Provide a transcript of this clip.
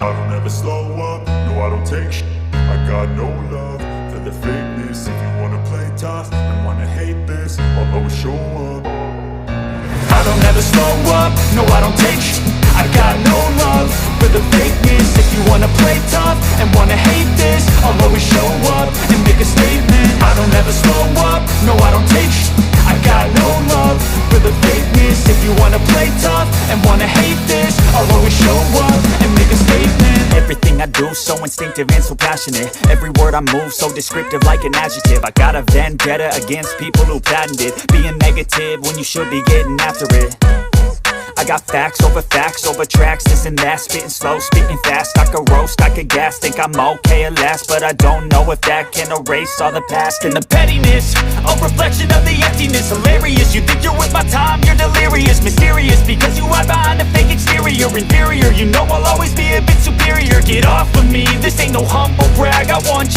I don't ever slow up, no I don't take shit. I got no love for the fakeness. If you wanna play tough and wanna hate this, I'll always show up. I don't ever slow up, no I don't take shit. I got no love for the fakeness. If you wanna play tough and wanna hate this, I'll always show up and make a statement. I don't ever slow up, no I don't take shit. I got no love for the fakeness. If you wanna play tough and wanna hate this, I'll always show up and make a statement. Everything I do so instinctive and so passionate. Every word I move so descriptive like an adjective. I got a vendetta against people who patented being negative when you should be getting after it. I got facts over tracks, this and that. Spitting slow, spitting fast, I could roast, I could gas. Think I'm okay at last, but I don't know if that can erase all the past. And the pettiness, a reflection of the emptiness. Hilarious, you think you're with my time, you're delirious. Mysterious, because you hide behind a fake exterior. Inferior, you know I'll always be a bit superior. Get off of me, this ain't no humble brag. I want